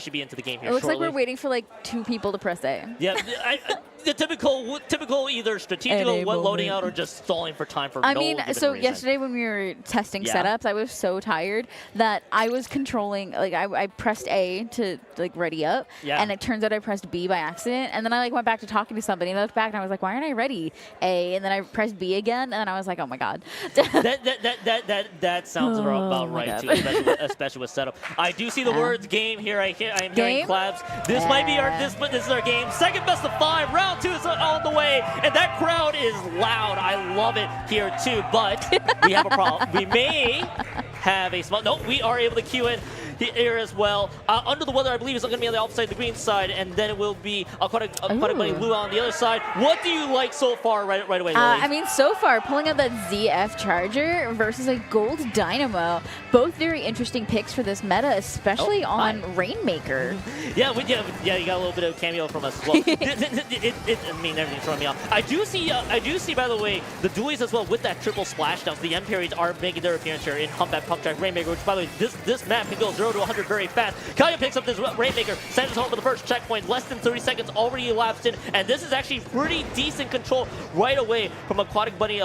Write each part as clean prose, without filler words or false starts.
should be into the game here It looks shortly. like we're waiting for like 2 people to press A. Yeah, the typical either strategical loading out or just stalling for time for I no mean, given so reason. yesterday when we were testing setups, I was so tired that I was controlling, like I pressed A to like ready up, and it turns out I pressed B by accident, and then I like went back to talking to somebody, and I looked back and I was like, why aren't I ready? A, and then I pressed B again, and then I was like, oh my god. that sounds about right too, especially with setup. I do see the words game here. I am hearing claps. This might be our this is our game. Second best of 5. Round 2 is on the way, and that crowd is loud. I love it here too, but we have a problem. We may have a small. No, we are able to queue in here as well. Under the weather, I believe, is going to be on the opposite side, the green side, and then it will be Aquatic Bunny Luau on the other side. What do you like so far right away, Lily? I mean, so far, pulling out that ZF Charger versus a Gold Dynamo. Both very interesting picks for this meta, especially on Rainmaker. Yeah, you got a little bit of cameo from us as well. I mean, everything's throwing me off. I do see, by the way, the dualies as well with that triple splashdowns. The M-Parries are making their appearance here in Humpback Pump Track Rainmaker, which, by the way, this map can go 0 to 100 very fast. Kaya picks up this Rainmaker, sends us home for the first checkpoint. Less than 30 seconds already elapsed in, and this is actually pretty decent control right away from Aquatic Bunny.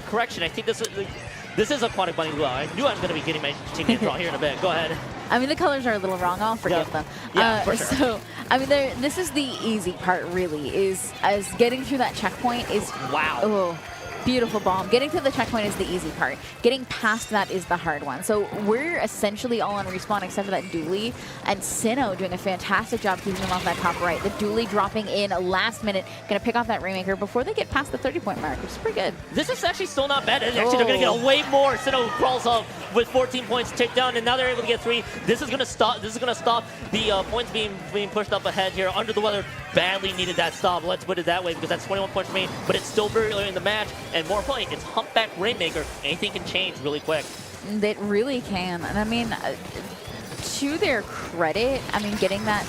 Correction, I think this is Aquatic Bunny Luau. I knew I was going to be getting my team name wrong here in a bit. Go ahead. I mean, the colors are a little wrong. I'll forgive them. Yeah, for sure. So, I mean, this is the easy part, really, is as getting through that checkpoint is... Wow. Oh, beautiful bomb. Getting through the checkpoint is the easy part. Getting past that is the hard one. So we're essentially all on respawn except for that dually. And Sinnoh doing a fantastic job keeping them off that top right. The dually dropping in last minute. Going to pick off that Rainmaker before they get past the 30-point mark, which is pretty good. This is actually still not bad. Actually, they're going to get way more. Sinnoh crawls up with 14 points to take down, and now they're able to get 3. This is going to stop. This is going to stop the points being pushed up ahead here. Under the weather, badly needed that stop. Let's put it that way because that's 21 points for me. But it's still very early in the match. And more importantly, it's Humpback Rainmaker. Anything can change really quick. It really can. And I mean, to their credit, I mean, getting that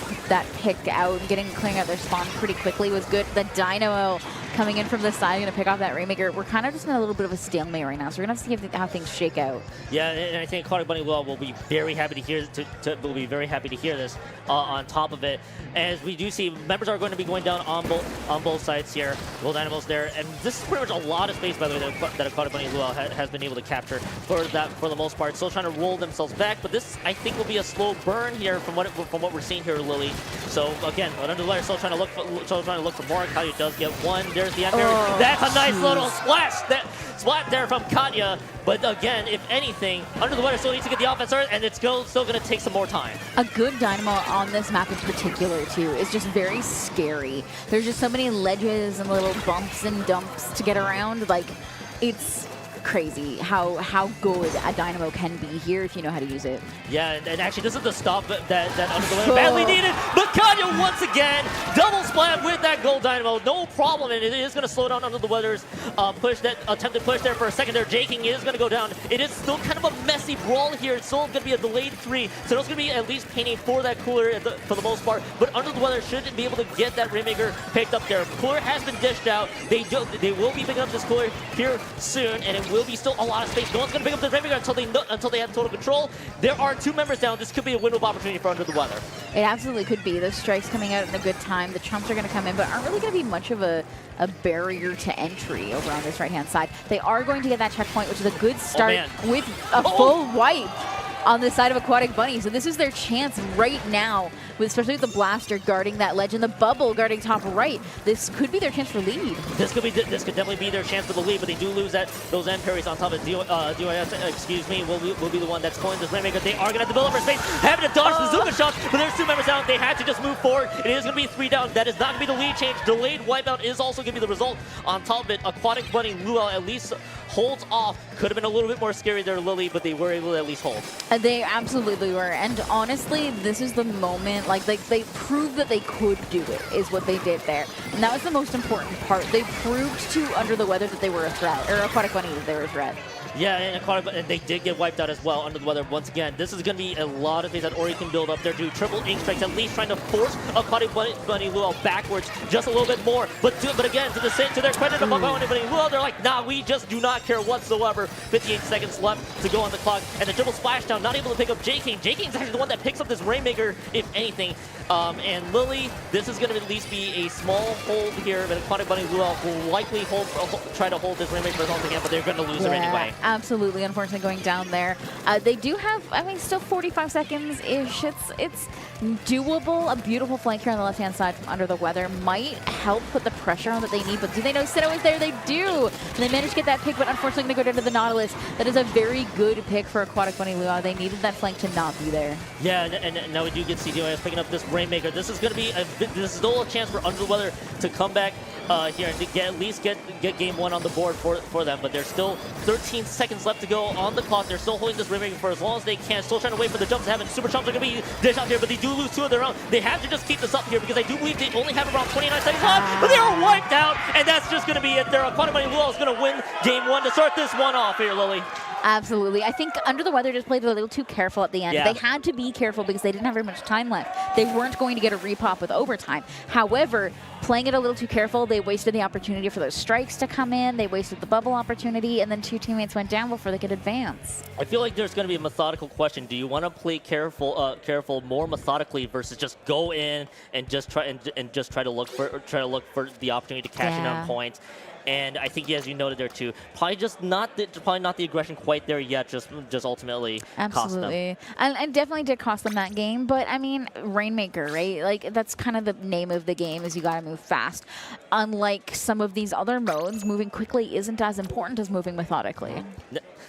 pick out, clearing out their spawn pretty quickly was good. The Dynamo coming in from the side, going to pick off that Rainmaker. We're kind of just in a little bit of a stalemate right now, so we're going to have to see how things shake out. Yeah, and I think Aquatic Bunny Luau will be very happy to hear this. On top of it, as we do see, members are going to be going down on both sides here. Gold Animals there, and this is pretty much a lot of space, by the way, that Aquatic Bunny Luau has been able to capture for the most part. Still trying to roll themselves back, but this I think will be a slow burn here from what we're seeing here, Lily. So again, under the layer, still trying to look for more. Katya does get 1. There's the Emperor. That's a nice little splash. That splat there from Katya. But again, if anything, under the weather still needs to get the offense started, and it's still going to take some more time. A good Dynamo on this map in particular, too, is just very scary. There's just so many ledges and little bumps and dumps to get around. Like, it's crazy how good a Dynamo can be here if you know how to use it. Yeah, and actually this is the stop that under the weather badly needed. But Katya once again, double splat with that Gold Dynamo, no problem, and it is going to slow down under the weather's attempted push there for a second there. Jaking is going to go down. It is still kind of a messy brawl here. It's still going to be a delayed 3, so it's going to be at least painting for that cooler for the most part. But under the weather shouldn't be able to get that Rainmaker picked up there. Cooler has been dished out. They will be picking up this cooler here soon, and it will be still a lot of space. No one's going to pick up the Rainmaker until they have total control. There are 2 members down. This could be a window of opportunity for under the weather. It absolutely could be. Those strikes coming out in a good time. The Trumps are going to come in, but aren't really going to be much of a barrier to entry over on this right-hand side. They are going to get that checkpoint, which is a good start with a full wipe on the side of Aquatic Bunny. So this is their chance right now, especially with the Blaster guarding that ledge and the Bubble guarding top right. This could be their chance for lead. This could definitely be their chance for the lead, but they do lose those M-Parries on top of DOS, excuse me, will be the one that's calling this Rainmaker. They are going to have to build up for space, having to dodge the Zuka shots, but there's 2 members down. They had to just move forward. It is going to be 3 down. That is not going to be the lead change. Delayed wipeout is also going to be the result. On top of it, Aquatic Bunny Luau at least holds off. Could have been a little bit more scary there, Lily, but they were able to at least hold. They absolutely were. And honestly, this is the moment Like, they proved that they could do it, is what they did there. And that was the most important part. They proved to Under the Weather that they were a threat, or Aquatic Bunny that they were a threat. Yeah, and they did get wiped out as well Under the Weather once again. This is going to be a lot of things that Ori can build up there. Do triple ink strikes, at least trying to force Aquatic Bunny Luau backwards just a little bit more. But again, to their credit, Aquatic Bunny Luau, they're like, nah, we just do not care whatsoever. 58 seconds left to go on the clock, and the triple splashdown, not able to pick up J-King. J-King's actually the one that picks up this Rainmaker, if anything. And Lily, this is going to at least be a small hold here, but Aquatic Bunny Luau will likely try to hold this Rainmaker as long as they can, but they're going to lose her anyway. Absolutely, unfortunately, going down there. They do have, I mean, still 45 seconds-ish. It's doable. A beautiful flank here on the left-hand side from Under the Weather might help put the pressure on that they need, but do they know Sito is there? They do! And they managed to get that pick, but unfortunately going to go down to the Nautilus. That is a very good pick for Aquatic Bunny Luau. They needed that flank to not be there. Yeah, and now we do get CDOS picking up this Rainmaker. This is going to be this is still a chance for Under the Weather to come back here and to at least get game one on the board for them, but there's still 13 seconds left to go on the clock. They're still holding this Rainmaker for as long as they can, still trying to wait for the jumps to happen. Super jumps are going to be dished out here, but they do lose two of their own. They have to just keep this up here because I do believe they only have around 29 seconds left, but they are wiped out, and that's just going to be it. Their Aquatic Bunny Luau is going to win game one to start this one off here, Lily. Absolutely. I think Under the Weather just played a little too careful at the end. Yeah. They had to be careful because they didn't have very much time left. They weren't going to get a repop with overtime. However, playing it a little too careful, they wasted the opportunity for those strikes to come in. They wasted the bubble opportunity, and then two teammates went down before they could advance. I feel like there's going to be a methodical question. Do you want to play careful more methodically versus just go in and just try to look for the opportunity to cash in on points? And I think, as you noted there too, probably not the aggression quite there yet. Just ultimately cost them. And definitely did cost them that game. But I mean, Rainmaker, right? Like that's kind of the name of the game. Is you got to move fast. Unlike some of these other modes, moving quickly isn't as important as moving methodically.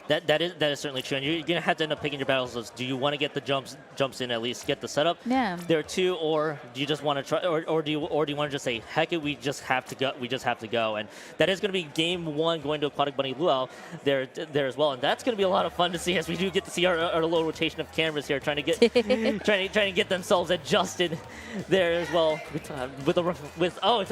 That is certainly true, and you're gonna have to end up picking your battles. Do you want to get the jumps in, at least get the setup there too, or do you just want to try, or do you want to just say, heck it, we just have to go, and that is going to be game one going to Aquatic Bunny Luau there as well, and that's going to be a lot of fun to see as we do get to see our little rotation of cameras here trying to get trying to get themselves adjusted there as well.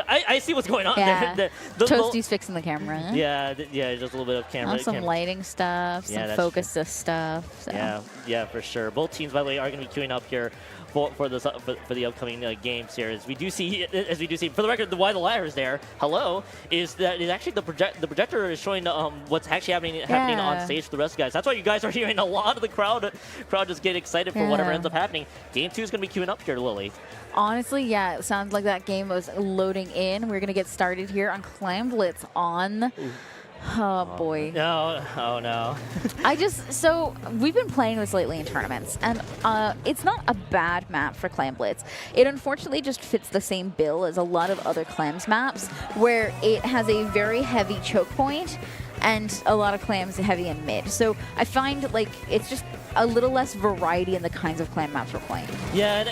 I see what's going on there. Toasty's fixing the camera. Yeah, just a little bit of camera. Some lighting stuff. Some focus stuff. So. Yeah, for sure. Both teams, by the way, are going to be queuing up here for the upcoming games here. As we do see, for the record, why the ladder is there. Hello, is actually the projector is showing what's actually happening on stage for the rest of the guys. That's why you guys are hearing a lot of the crowd just get excited for whatever ends up happening. Game 2 is going to be queuing up here, Lily. Honestly, yeah, it sounds like that game was loading in. We're going to get started here on Clam Blitz on. Oh boy. No. Oh no. So we've been playing this lately in tournaments, and it's not a bad map for Clam Blitz. It unfortunately just fits the same bill as a lot of other Clams maps, where it has a very heavy choke point and a lot of clams heavy and mid. So I find like it's just a little less variety in the kinds of clam maps we're playing. And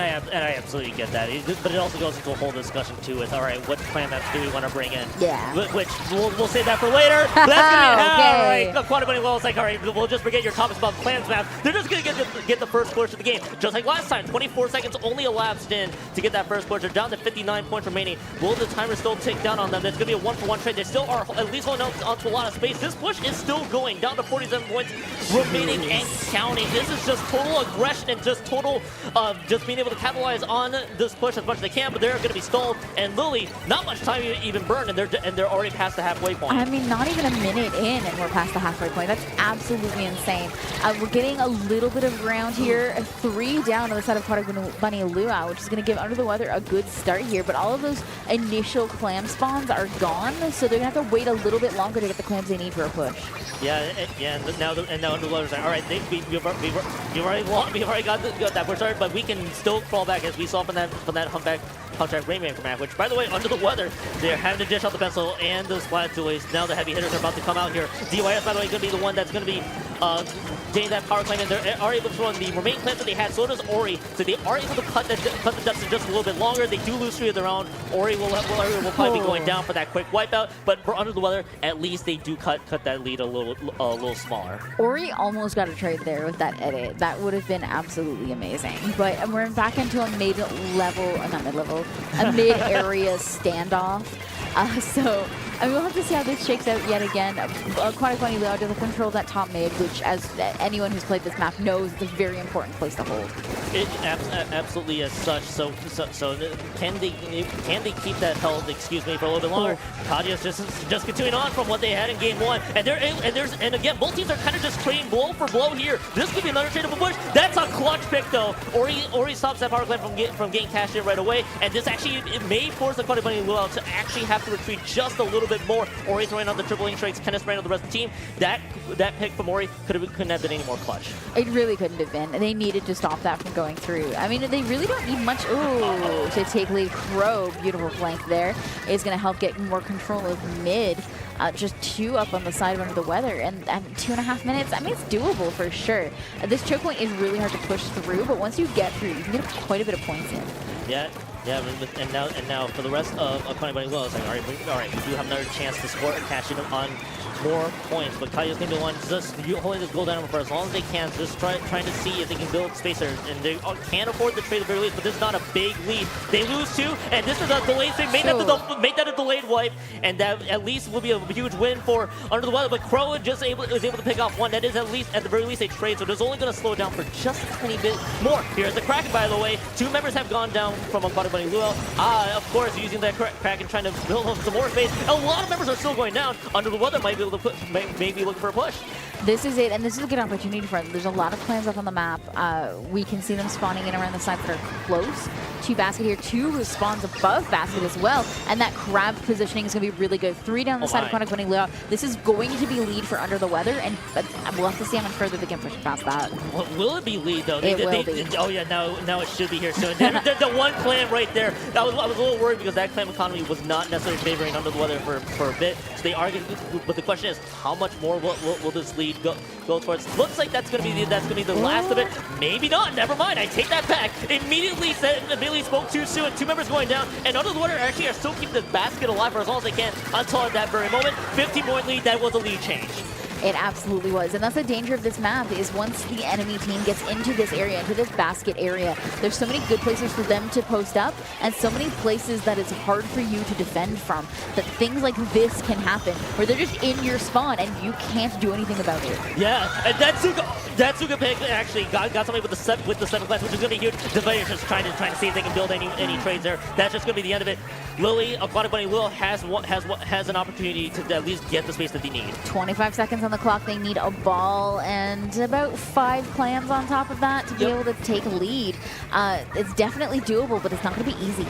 I absolutely get that. But it also goes into a whole discussion too with, all right, what clam maps do we want to bring in? Yeah. Which we'll save that for later. But that's gonna be all right. Aquatic Bunny Luau is like, all right, we'll just forget your topics about clams map. They're just gonna get the first push of the game, just like last time. 24 seconds only elapsed in to get that first push. They're down to 59 points remaining. Will the timer still tick down on them? There's gonna be a 1-for-1 trade. They still are at least holding onto a lot of space. This push is still going down to 47 points remaining and counting. This is just total aggression and just total just being able to capitalize on this push as much as they can, but they're going to be stalled. And Lily, not much time even burned, and they're already past the halfway point. I mean, not even a minute in, and we're past the halfway point. That's absolutely insane. We're getting a little bit of ground here. 3 down on the side of Aquatic Bunny Luau, which is going to give Under the Weather a good start here. But all of those initial clam spawns are gone, so they're going to have to wait a little bit longer to get the clams they need for a push. Yeah, and now Under the Weather's like, all right, we've already got that push started, but we can still crawl back, as we saw from that humpback contract Rainmaker map, which, by the way, Under the Weather, they're having to dish out the pencil and the splat toys. Now the heavy hitters are about to come out here. DYS, by the way, going to be the one that's going to be getting that power claim, and they are able to throw in the remaining claims that they had. So does Ori. So they are able to cut the deficit just a little bit longer. They do lose 3 of their own. Ori will probably be going down for that quick wipeout, but for Under the Weather, at least they do cut that lead a little smaller. Ori almost got a trade there with that edit. That would have been absolutely amazing. But we're back into a mid-level, not mid-level, a mid-area standoff. So I mean, we'll have to see how this shakes out yet again. Aquatic Bunny Luau doesn't control that top mid, which, as anyone who's played this map knows, is a very important place to hold. It absolutely is such. So can they keep that held? Excuse me, for a little bit longer. Kadia's just continuing on from what they had in game 1, and again, both teams are kind of just trading blow for blow here. This could be another tradable push. That's a clutch pick though. Ori stops that power claim from getting cashed in right away, and this actually it may force Aquatic Bunny Luau to actually have to retreat just a little bit more. Ori throwing out the triple link strikes, kind of spraying on the rest of the team. That pick from Ori couldn't have been any more clutch. It really couldn't have been. They needed to stop that from going through. I mean, they really don't need much. Ooh, to take lead. Crow, beautiful flank there, is going to help get more control of mid. Just 2 up on the side of Under the Weather, and 2.5 minutes, I mean, it's doable for sure. This choke point is really hard to push through, but once you get through, you can get quite a bit of points in. Yeah, and now for the rest of Aquatic Bunny Luau, it's like, all right, we do have another chance to score and cash in on more points, but Kai's going to be one just holding this goal down for as long as they can, just trying to see if they can build space there, and they can't afford the trade at the very least, but this is not a big lead. They lose 2, and this is a delayed thing. Make that a delayed wipe, and that at least will be a huge win for Under the Weather, but Crow was able to pick off 1. That is at the very least a trade, so it's only going to slow it down for just a tiny bit more. Here's the Kraken, by the way. 2 members have gone down from Aquatic Bunny Luau. Of course, using that Kraken, trying to build up some more space. A lot of members are still going down. Under the Weather might be able to maybe looking for a push. This is it, and this is a good opportunity for them. There's a lot of clans up on the map. We can see them spawning in around the side that are close to Basket here. 2 spawns above Basket as well, and that crab positioning is going to be really good. 3 down the side of Aquatic Bunny Luau. This is going to be lead for Under the Weather, and we'll have to see how much further they can push past that. Will it be lead, though? It will be. Oh, yeah, now it should be here soon. the one clan right there. I was a little worried because that clan economy was not necessarily favoring Under the Weather for a bit. So they are going to, but the question is, how much more will this lead go towards? Looks like that's going to be the last of it. Maybe not. Never mind. I take that back. Immediately spoke too soon. 2 members going down, and Under the Weather actually are still keeping the Basket alive for as long as they can until at that very moment. 15-point lead. That was a lead change. It absolutely was, and that's the danger of this map, is once the enemy team gets into this area, into this Basket area, there's so many good places for them to post up, and so many places that it's hard for you to defend from, that things like this can happen, where they're just in your spawn, and you can't do anything about it. Yeah, and that Suga pick actually got somebody with the 7 class, which is going to be huge. Devader's just trying to see if they can build any trades there. That's just going to be the end of it. Lily, Aquatic Bunny Luau has an opportunity to at least get the space that they need. 25 seconds on the clock. They need a ball and about 5 clans on top of that to be able to take a lead. It's definitely doable, but it's not going to be easy.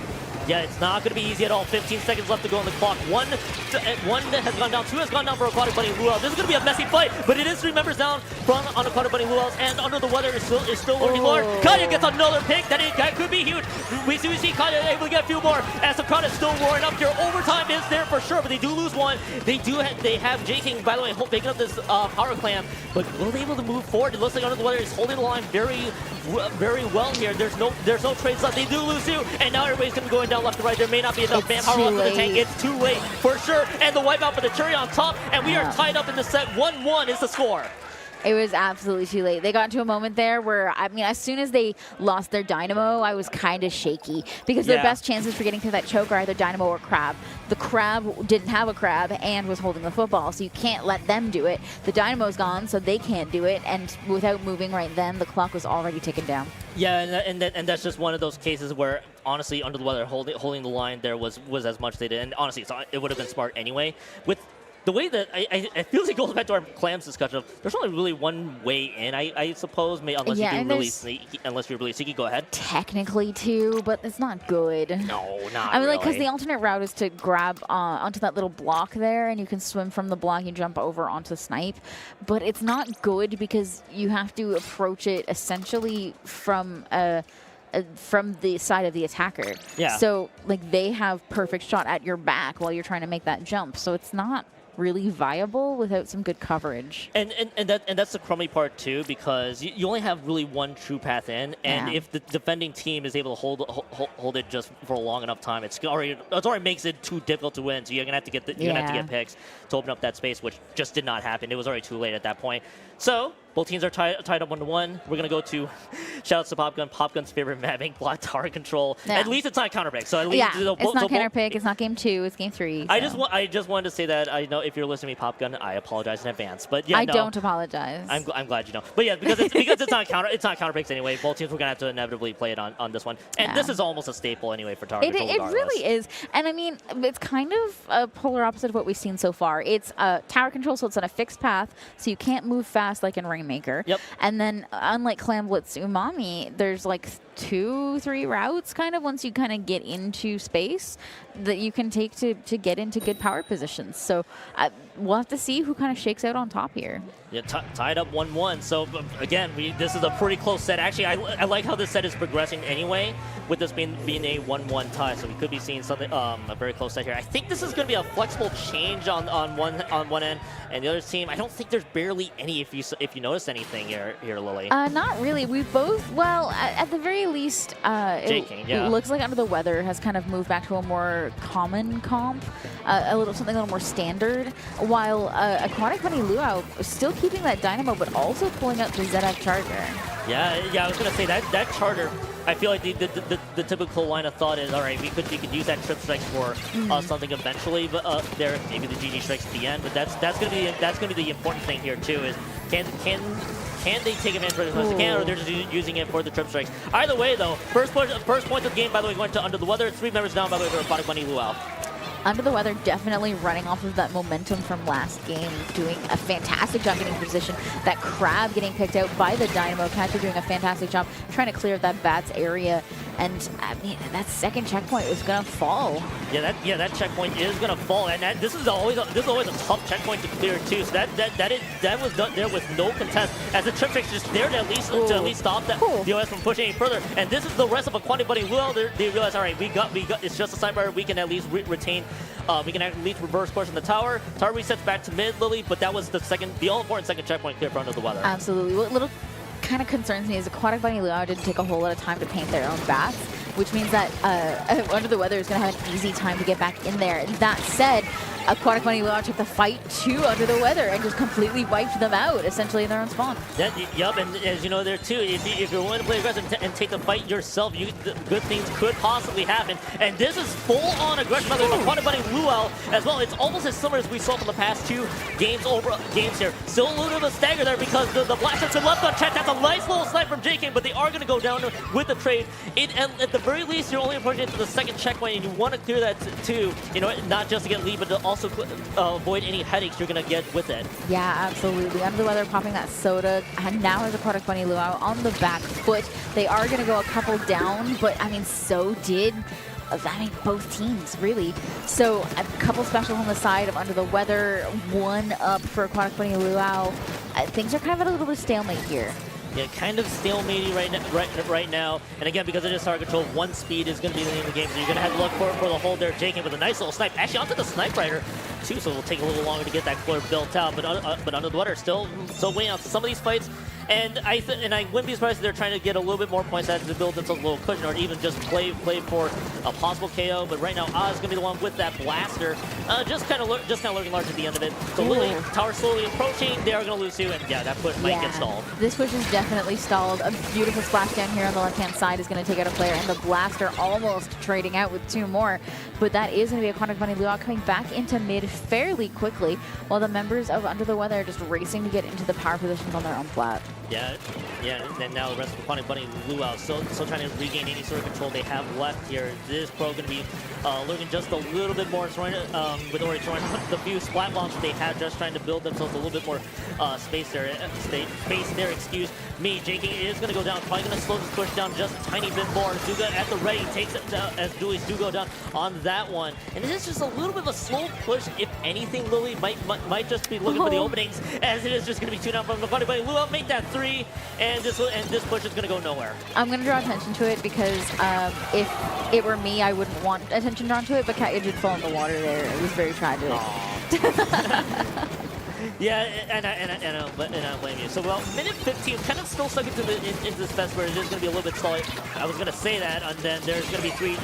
Yeah, it's not going to be easy at all. 15 seconds left to go on the clock. One has gone down. 2 has gone down for Aquatic Bunny Luau. This is going to be a messy fight, but it is 3 members down on Aquatic Bunny Luau, and Under the Weather is still working hard. Kaya gets another pick. That could be huge. We see Kaya able to get a few more as the crowd is still roaring up here. Overtime is there for sure, but they do lose 1. They have J-King, by the way, picking up this power clam, but will they be able to move forward? It looks like Under the Weather is holding the line very well here. There's no trades left. They do lose 2, and now everybody's going to be going down left to right. There may not be enough manpower left in the tank. It's too late for sure. And the wipeout for the cherry on top, and we are tied up in the set. 1-1 is the score. It was absolutely too late. They got into a moment there where, I mean, as soon as they lost their Dynamo, I was kind of shaky because their best chances for getting through that choke are either Dynamo or Crab. The Crab didn't have a Crab and was holding the football, so you can't let them do it. The Dynamo's gone, so they can't do it, and without moving right then, the clock was already ticking down. Yeah, and that's just one of those cases where, honestly, Under the Weather holding the line there was as much as they did, and honestly, it would have been smart anyway. With the way that I feel like it goes back to our clams discussion, there's only really one way in, I suppose, unless you're really sneaky. Go ahead. Technically, too, but it's not good. No, not I mean, really. because the alternate route is to grab onto that little block there, and you can swim from the block and jump over onto the snipe. But it's not good because you have to approach it essentially from the side of the attacker. Yeah. So, like, they have perfect shot at your back while you're trying to make that jump. So it's not really viable without some good coverage. And that's the crummy part too, because you only have really one true path in, and if the defending team is able to hold it just for a long enough time, it already makes it too difficult to win. So you're gonna have to get picks to open up that space, which just did not happen. It was already too late at that point. So both teams are tied up 1-1. We're gonna go to shoutouts to Popgun. Popgun's favorite map being block tower control. Yeah. At least it's not counter pick. So at least it's not counter pick. It's not game 2. It's game 3. So. I just wanted to say that I know if you're listening to me, Popgun, I apologize in advance. But yeah, I don't apologize. I'm glad you don't. But yeah, because it's not counter picks anyway. Both teams were gonna have to inevitably play it on this one, and this is almost a staple anyway for tower control. It really is, and I mean it's kind of a polar opposite of what we've seen so far. It's tower control, so it's on a fixed path, so you can't move fast like in Rainmaker. Yep. And then unlike Clam Blitz Umami, there's like 2-3 routes kind of once you kind of get into space that you can take to get into good power positions. So we'll have to see who kind of shakes out on top here. Yeah, tied up 1-1. So again, this is a pretty close set. Actually, I like how this set is progressing anyway, with this being a 1-1 tie. So we could be seeing something a very close set here. I think this is going to be a flexible change on one end, and the other team. I don't think there's barely any. If you notice anything here, Lily. Not really. We both at the very least, it looks like Under the Weather has kind of moved back to a more common comp, something a little more standard, while Aquatic Bunny Luau is still keeping that Dynamo, but also pulling out the ZF Charger. Yeah, I was gonna say that Charger. I feel like the typical line of thought is, all right, we could use that trip strike for something eventually, but there maybe the GG strikes at the end. But that's gonna be the important thing here too. Is can they take advantage of it as much as they can, or they're just using it for the trip strikes? Either way, though, first point of the game, by the way, going to Under the Weather. 3 members down, by the way, for Aquatic Bunny Luau. Under the Weather definitely running off of that momentum from last game, doing a fantastic job getting position. That Crab getting picked out by the Dynamo. Catcher doing a fantastic job trying to clear that Bats area. And I mean, that second checkpoint is gonna fall. Yeah, that checkpoint is gonna fall, and this is always a tough checkpoint to clear too. So that was done there with no contest, as the trip trick's just there to at least stop that the OS from pushing any further. And this is the rest of Aquatic Bunny Luau. They realize, all right, we got it's just a sidebar. We can at least retain. We can at least reverse course in the tower. Tower resets back to mid, Lily, but that was the all-important second checkpoint clear for Under the Weather. Absolutely. What little kind of concerns me is Aquatic Bunny Luau didn't take a whole lot of time to paint their own bats, which means that Under the Weather is going to have an easy time to get back in there. That said, Aquatic Bunny Luau took the fight to Under the Weather and just completely wiped them out, essentially in their own spawn. Yup, and as you know there too, if you're willing to play aggressive and take the fight yourself, good things could possibly happen. And this is full-on aggression by the Aquatic Bunny Luau as well. It's almost as similar as we saw from the past 2 games here. Still a little bit of a stagger there because the blast shot's been left unchecked. That's a nice little snipe from JK, but they are going to go down with the trade. And at the very least, you're only approaching into the second checkpoint, and you want to clear that too. Not just to get lead, but to also avoid any headaches you're going to get with it. Yeah, absolutely. Under the Weather popping that soda, and now has Aquatic Bunny Luau on the back foot. They are going to go a couple down, but I mean, so did both teams, really. So a couple specials on the side of Under the Weather, 1 up for Aquatic Bunny Luau. Things are kind of at a little bit of stalemate here. Yeah, kind of stalemate right now. And again, because it is tower control, 1 speed is going to be the name of the game. So you're going to have to look for the hold there. JK with a nice little snipe. Actually, onto the snipe rider too, so it'll take a little longer to get that core built out. But Under the Weather still weighing out some of these fights. And I wouldn't be surprised if they're trying to get a little bit more points out to build themselves a little cushion, or even just play for a possible KO. But right now, Oz is going to be the one with that blaster, just kind of lurking large at the end of it. So Lily, tower slowly approaching. They are going to lose too, and yeah, that push might get stalled. This push is definitely stalled. A beautiful splash down here on the left-hand side is going to take out a player, and the blaster almost trading out with 2 more. But that is going to be Aquatic Bunny Luau coming back into mid fairly quickly, while the members of Under the Weather are just racing to get into the power positions on their own plat. Yeah, and now the rest of Aquatic Bunny Luau still trying to regain any sort of control they have left here. This pro going to be looking just a little bit more, with already throwing the few splat bombs that they have, just trying to build themselves a little bit more space there. Excuse me. JK is going to go down, probably going to slow this push down just a tiny bit more. Duga at the ready takes it down as Dewey's do go down on that one. And it is just a little bit of a slow push. If anything, Lily might just be looking for the openings, as it is just going to be 2 down from Aquatic Bunny Luau. Make that 3, and this push is going to go nowhere. I'm going to draw attention to it because if it were me, I wouldn't want attention drawn to it, but Katya did fall in the water there. It was very tragic. Yeah, and I don't blame you. So, well, minute 15, kind of still stuck into this fest where it is going to be a little bit slow. I was going to say that, and then there's going to be three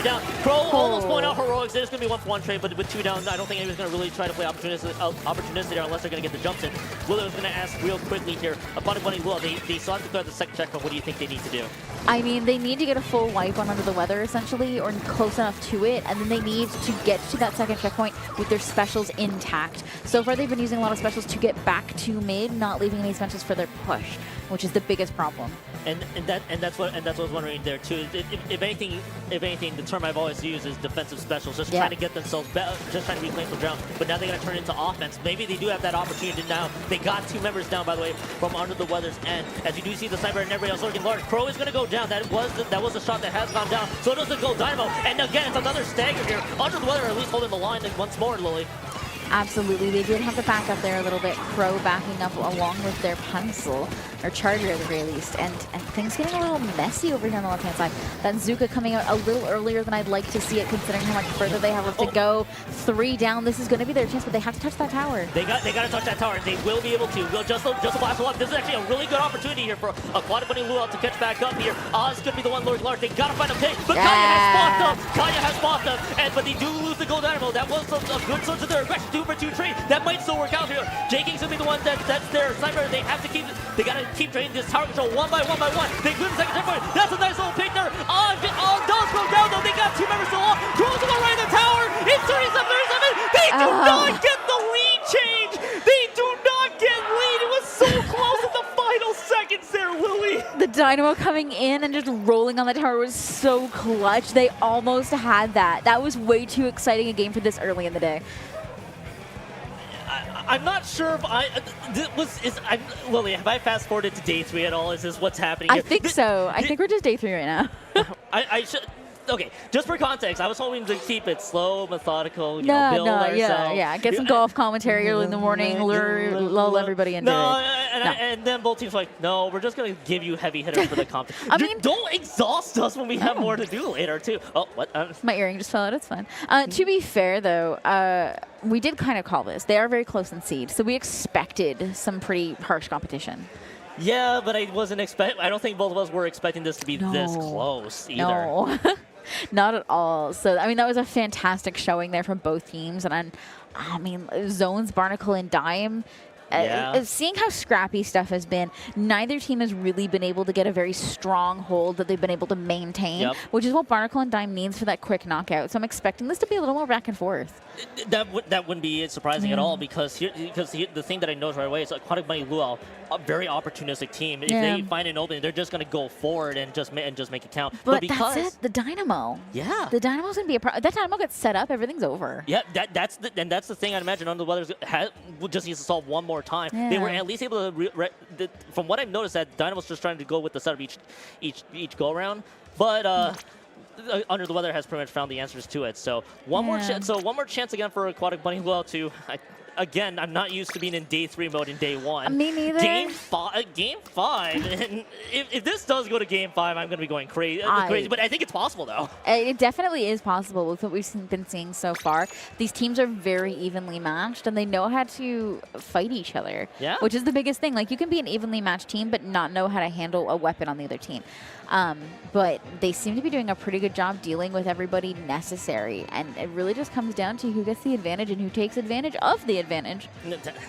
down. Crow almost point out heroics. There's going to be 1-for-1 trade, but with 2 down, I don't think anyone's going to really try to play opportunistic there unless they're going to get the jumps in. Willow is going to ask real quickly here. Aquatic Bunny Luau, they still have to clear the second checkpoint. What do you think they need to do? I mean, they need to get a full wipe on Under the Weather, essentially, or close enough to it, and then they need to get to that second checkpoint with their specials intact. So far, they've been using a lot of specials to get back to mid, not leaving any specials for their push, which is the biggest problem. And that's what I was wondering there too. If anything, the term I've always used is defensive specials, just trying to get themselves better, just trying to reclaim some ground. But now they're going to turn it into offense. Maybe they do have that opportunity now. They got 2 members down, by the way, from Under the Weather's end. As you do see the sniper and everybody else looking large. Crow is going to go down. That was a shot that has gone down. So does the Gold Dynamo. And again, it's another stagger here. Under the Weather at least holding the line once more, Lily. Absolutely, they did have to back up there a little bit. Crow backing up along with their pencil, or charger at the very least, and things getting a little messy over here on the left-hand side. That Zuka coming out a little earlier than I'd like to see it, considering how much further they have left to go. 3 down. This is going to be their chance, but they have to touch that tower. They got to touch that tower, and they will be able to. Just a blast of luck. This is actually a really good opportunity here for Aquatic Bunny Luau to catch back up here. Oz could be the one Lord Large. They got to find a pick, but Kaya has blocked them. But they do lose the Gold Dynamo. That was a good source of their aggression. 2-for-2 trade. That might still work out here. J-King's gonna be the one that's their sniper. They gotta keep trading this tower control one by one. They lose the second checkpoint. That's a nice little pick there. Does go down though. They got 2 members still off. Throws to the right of the tower. It's 37. They do not get the lead change. They do not get lead. It was so close at the final seconds there, Lily. The Dynamo coming in and just rolling on the tower was so clutch. They almost had that. That was way too exciting a game for this early in the day. I'm not sure if Lily, have I fast forwarded to day 3 at all? Is this what's happening here? I think so. I think we're just day 3 right now. I should. Okay, just for context, I was hoping to keep it slow, methodical, build ourselves. Yeah. Get some golf commentary early in the morning, lull everybody into it. And then both teams like, no, we're just going to give you heavy hitters for the competition. I mean, don't exhaust us when we have more to do later, too. Oh, what? My earring just fell out. It's fine. To be fair, though, we did kind of call this. They are very close in seed, so we expected some pretty harsh competition. Yeah, but I don't think both of us were expecting this to be this close either. No. Not at all. So, I mean, that was a fantastic showing there from both teams. And I mean, Zones, Barnacle, and Dime, seeing how scrappy stuff has been, neither team has really been able to get a very strong hold that they've been able to maintain, which is what Barnacle and Dime needs for that quick knockout. So I'm expecting this to be a little more back and forth. That wouldn't be surprising at all because the thing that I noticed right away is Aquatic Bunny Luau, a very opportunistic team. If they find an opening, they're just going to go forward and just make it count. But because that's it. The Dynamo. Yeah. The Dynamo's going to be a problem. That Dynamo gets set up, everything's over. Yeah, that's the thing I'd imagine Under the Weather just needs to solve one more time. Yeah. They were at least able to, from what I've noticed, that Dynamo's just trying to go with the setup each go around. But Under the Weather has pretty much found the answers to it. So one more chance again for Aquatic Bunny Luau to. Again, I'm not used to being in day 3 mode in day 1. Me neither. Game 5, and if this does go to game 5, I'm going to be going crazy. But I think it's possible, though. It definitely is possible with what we've been seeing so far. These teams are very evenly matched, and they know how to fight each other, which is the biggest thing. Like, you can be an evenly matched team, but not know how to handle a weapon on the other team. But they seem to be doing a pretty good job dealing with everybody necessary, and it really just comes down to who gets the advantage and who takes advantage of the advantage.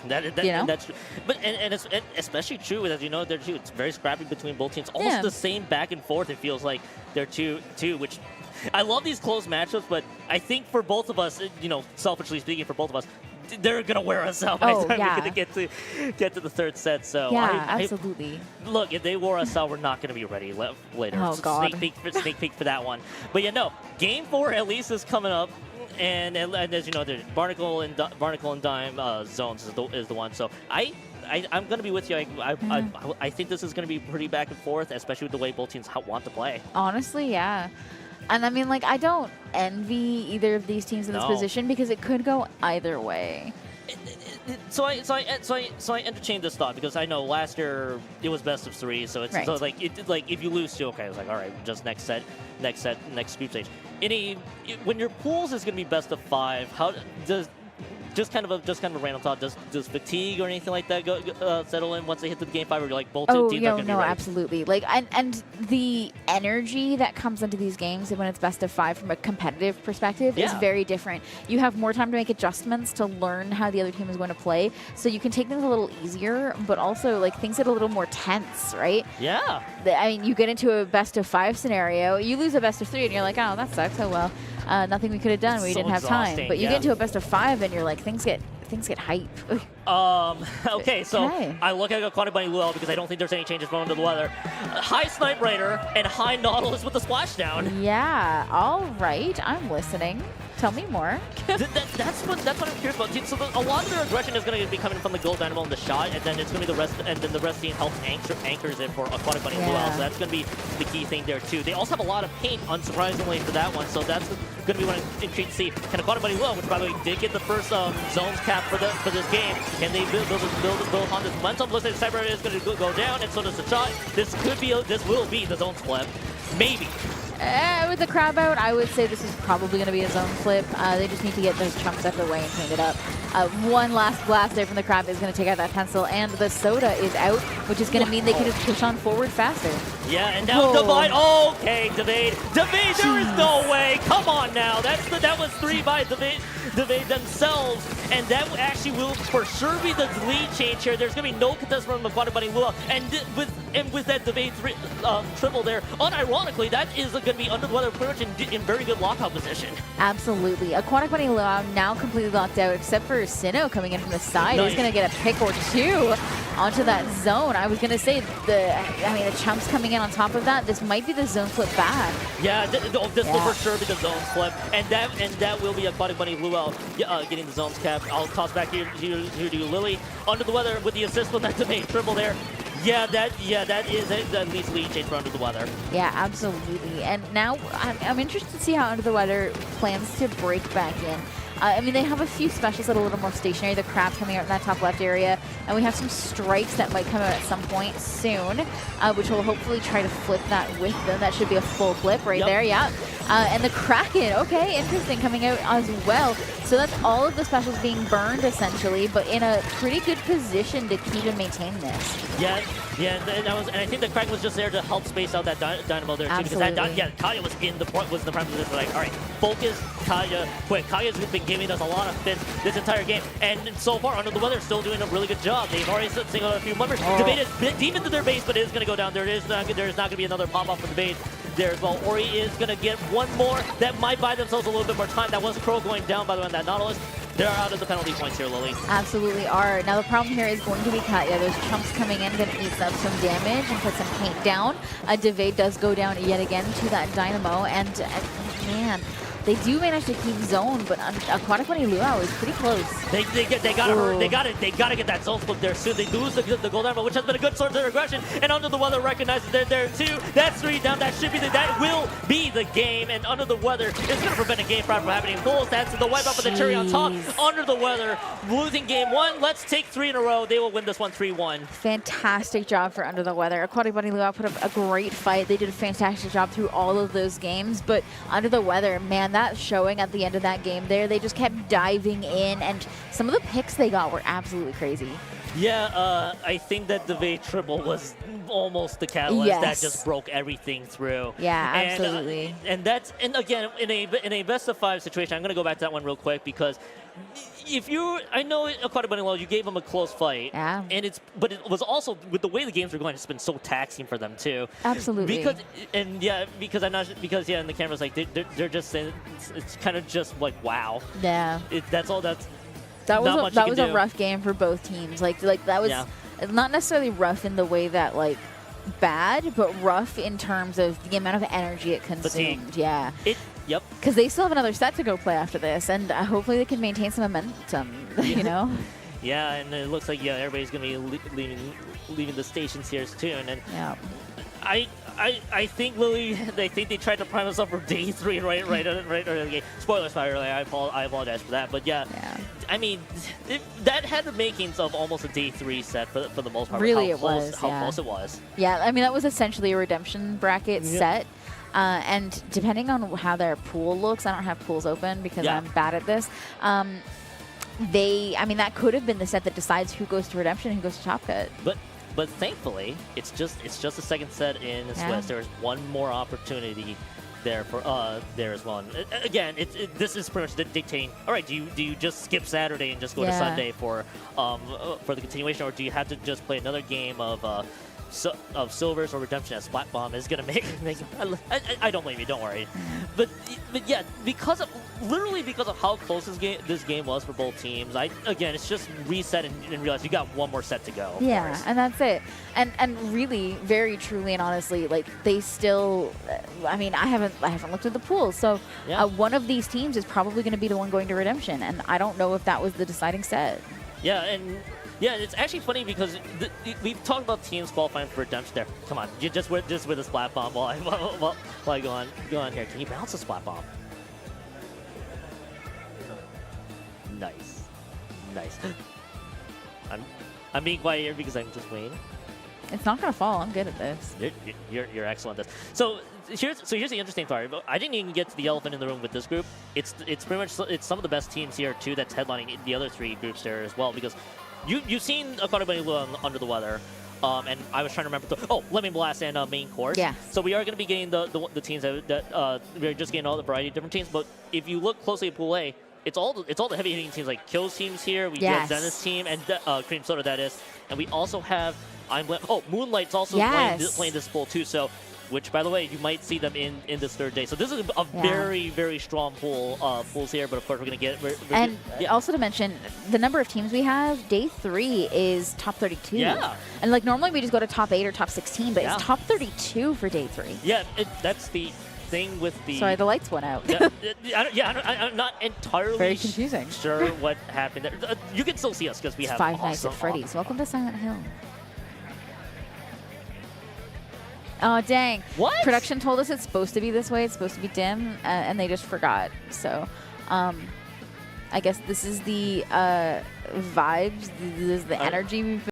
That's true. But and it's especially true as it's very scrappy between both teams. Almost the same back and forth. It feels like they're two, which I love these close matchups. But I think for both of us, selfishly speaking, for both of us, they're gonna wear us out by the time we get to the third set. So absolutely. Look, if they wore us out, we're not gonna be ready later. Oh God. Sneak peek for that one. But game 4 at least is coming up. And as you know, the Barnacle and Dime zones is the one. So I'm going to be with you. I think this is going to be pretty back and forth, especially with the way both teams want to play. Honestly, yeah. And I mean, like, I don't envy either of these teams in this position because it could go either way. I entertained this thought because I know last year it was best of 3, so it's Right. so like if you lose 2, okay, it's like all right, just next group stage. When your pools is going to be best of 5, how does just kind of a random thought. Does fatigue or anything like that settle in once they hit the game 5, or you're like both teams are going to be ready? Absolutely. Like, and the energy that comes into these games when it's best of 5 from a competitive perspective is very different. You have more time to make adjustments to learn how the other team is going to play, so you can take things a little easier, but also like things get a little more tense, right? Yeah. I mean, you get into a best of 5 scenario, you lose a best of 3, and you're like, oh, that sucks. Oh well. Nothing we could have done. We didn't have time. But you get into a best of 5, and you're like, things get hype. Okay, so I look at Aquatic Bunny Luau because I don't think there's any changes going to the weather. High Snipe Raider and High Nautilus with the splashdown. Yeah. All right. I'm listening. Tell me more. That's what I'm curious about. So a lot of their aggression is going to be coming from the Gold Dynamo and the shot, and then it's going to be the rest, and then the rest team helps anchors it for Aquatic Bunny Luau. So that's going to be the key thing there too. They also have a lot of paint, unsurprisingly, for that one. So that's going to be what I'm intrigued to see. Can Aquatic Bunny Luau, which by the way did get the first zones cap for this game, can they build on this momentum? Looks like the Cyber is going to go down, and so does the shot. This will be the zone flip, maybe. With the crab out, I would say this is probably going to be a zone flip. They just need to get those chunks out of the way and clean it up. One last blast there from the crab is going to take out that pencil, and the soda is out, which is going to mean they can just push on forward faster. Yeah, and now Divide. Okay, Divide, there is no way. Come on now. That was 3 by Divide themselves, and that actually will for sure be the lead change here. There's going to be no contest from Aquatic Bunny Luau, and with that Divide triple there, unironically, that is going to be under the weather, pretty much in very good lockout position. Absolutely. Aquatic Bunny Luau now completely locked out, except for Sinnoh coming in from the side. Nice. He's going to get a pick or 2 onto that zone. I was going to say, the chunks coming in on top of that, this might be the zone flip back. Yeah, this will for sure be the zone flip, and that will be Aquatic Bunny Luau getting the zones cap. I'll toss back here to you, Lily. Under the weather with the assist with that Divide triple there. Yeah, that is at least lead change for Under the Weather. Yeah, absolutely. And now I'm interested to see how Under the Weather plans to break back in. They have a few specials that are a little more stationary. The crab's coming out in that top left area, and we have some strikes that might come out at some point soon, which will hopefully try to flip that with them. That should be a full flip right there, yeah. And the Kraken, okay, interesting, coming out as well. So that's all of the specials being burned, essentially, but in a pretty good position to keep and maintain this. Yeah, and I think the Kraken was just there to help space out that Dynamo there, too. Absolutely. Because Kaya was in the prime position. Like, all right, focus, Kaya, quick. Kaya's been giving us a lot of fits this entire game, and so far, Under the Weather is still doing a really good job. They've already singled out a few members. Debate is deep into their base, but it is going to go down. There is not going to be another pop-off from the base there as well. Ori is going to get one more. That might buy themselves a little bit more time. That was Crow going down, by the way, on that Nautilus. They're out of the penalty points here, Lily. Absolutely are. Now the problem here is going to be Katya. Those chunks coming in going to eat up some damage and put some paint down. Divide does go down yet again to that Dynamo, and man, they do manage to keep zone, but Aquatic Bunny Luau is pretty close. They gotta get that zone flip there soon. They lose the gold dynamo, which has been a good source of their aggression, and Under the Weather recognizes they're there too. That's 3 down. That will be the game, and Under the Weather is gonna prevent a game from happening. Bulls, that's the wipe up with the cherry on top. Under the Weather losing game 1. Let's take 3 in a row. They will win this one 3-1. Fantastic job for Under the Weather. Aquatic Bunny Luau put up a great fight. They did a fantastic job through all of those games, but Under the Weather, man, that showing at the end of that game there, they just kept diving in, and some of the picks they got were absolutely crazy. Yeah, I think that the Divide triple was almost the catalyst that just broke everything through. Yeah, absolutely. And again, in a best of 5 situation, I'm going to go back to that one real quick, because I know Aquatic Bunny Luau, you gave them a close fight. Yeah. But it was also, with the way the games were going, it's been so taxing for them too. Absolutely. Because in the camera's like, they're just saying, it's kind of just like, wow. Yeah. That's all that's. That was a rough game for both teams. Like that was not necessarily rough in the way that bad, but rough in terms of the amount of energy it consumed. Fatigue. Yeah. Yep. Because they still have another set to go play after this, and hopefully they can maintain some momentum. You know. Yeah, and it looks like everybody's gonna be leaving the stations here soon, and I I think Lily, they tried to prime us up for day 3 right out of the game. Spoilers, by the way, I apologize for that. But yeah. I mean, that had the makings of almost a day 3 set for the most part. Really, how it close, was. How close it was. Yeah, I mean, that was essentially a redemption bracket set. And depending on how their pool looks, I don't have pools open because I'm bad at this. I mean, that could have been the set that decides who goes to redemption and who goes to top cut. But thankfully, it's just the second set in Swiss. There's one more opportunity there for there as well. And again, this is pretty much dictating. All right, do you just skip Saturday and just go to Sunday for the continuation, or do you have to just play another game of silvers or redemption as Splat Bomb is gonna make I don't blame you, don't worry. But yeah, because of how close this game was for both teams, again it's just reset and realize you got one more set to go. Yeah, and that's it. And really, very truly and honestly, like they still, I mean, I haven't looked at the pools, so one of these teams is probably going to be the one going to redemption, and I don't know if that was the deciding set. Yeah, and yeah, it's actually funny because we've talked about teams qualifying for redemption there. Come on, you just with a Splat Bomb while I go on here. Can you bounce a Splat Bomb? Nice. I'm being quiet here because I'm just waiting. It's not gonna fall. I'm good at this. You're excellent at this. So here's the interesting part. I didn't even get to the elephant in the room with this group. It's pretty much some of the best teams here too that's headlining the other 3 groups there as well, because you've seen Aquatic Bunny Luau under the weather. And I was trying to remember. Lemon Blast and main course. Yeah. So we are going to be getting the teams that we're just getting all the variety of different teams. But if you look closely at Pool A, it's all the heavy hitting teams like Kill's teams here. We get Zenith's team and Cream Soda, that is, and we also have Moonlight's also playing this pool too. So, which by the way, you might see them in this 3rd day. So this is a very, very strong pools here. But of course, we're gonna get also to mention the number of teams we have. Day 3 is top 32. Yeah. And like normally we just go to top 8 or top 16, but it's top 32 for day 3. Yeah, that's the thing with the. Sorry, the lights went out. I'm not entirely very confusing. Sure what happened there. You can still see us because we have Five Nights at Freddy's. Welcome to Silent Hill. Oh, dang. What? Production told us it's supposed to be this way. It's supposed to be dim, and they just forgot. So, I guess this is the vibes. This is the energy we've